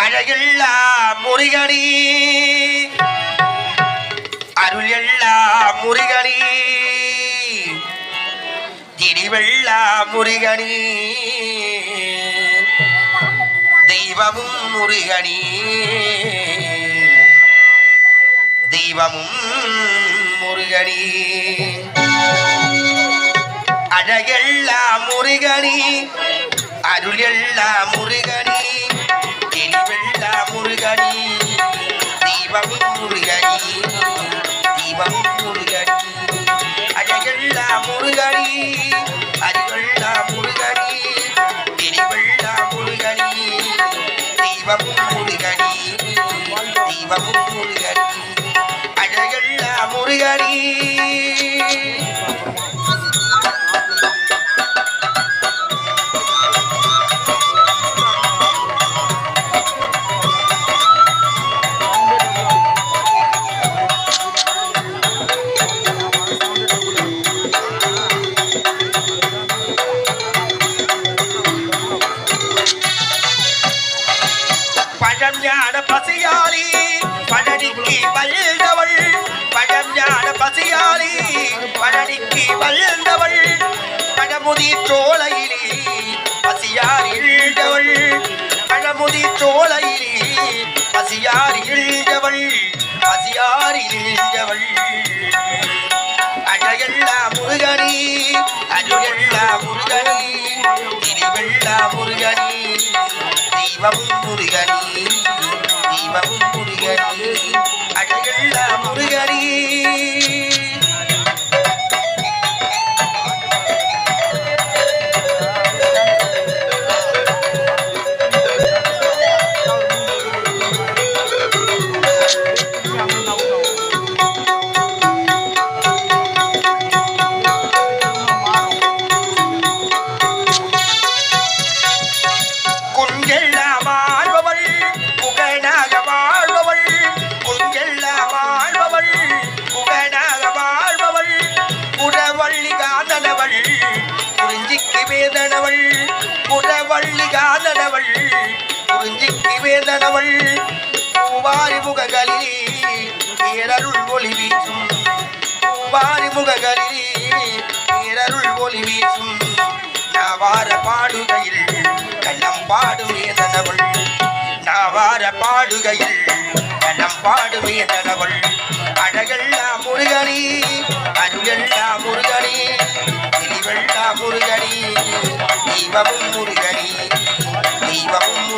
அழகெல்லா முருகனி அருள் எல்லா முருகனி திரிவெல்லா முருகனி தெய்வமும் முருகனி தெய்வமும் முருகனி அழகெல்லா முருகனி அருள் எல்லா முருகனி தெளிவெல்லா முருகனி தெய்வமும் முருகனி தெய்வமும் முருகனி அழகெல்லா முருகனி அருளெல்லா முருகனி தெளிவெல்லா முருகனி தெய்வமும் முருகனி தெய்வமும் முருகனி அழகெல்லா முருகனி பழம் ஞான பசியாளி பழனிக்கு வந்தவள் பழம் ஞான பசியாளி பழனிக்கு வந்தவள் பழமுதி சோலையிலே பசியாரி இழ்ந்தவள் பழமுதி சோலையிலே பசியாரி இழ்ந்தவள் பசியாரி இழ்ந்தவள் அழகெல்லா முருகனி அருளெல்லா முருகனி திரிவெல்லா முருகனி தெய்வமும் முருகனி தெய்வமும் முருகனி அழகெல்லா முருகனி வேதனவள் புறவள்ளி காதனவள் குறிஞ்சிக்கு வேதனவள் பூவாரி முகங்களிலே பேரருள் ஒளி வீசும் பூவாரி முகங்களிலே பேரருள் ஒளி வீசும் நாவார பாடுகையில் கள்ளம் பாடும் வேதனவள் நாவார பாடுகையில் கள்ளம் பாடும் வேதனவள் அழகெல்லா முருகனி அருளெல்லா முருகனி தெளிவெல்லா முருகனி தெய்வமும் முருகனி தெய்வமும்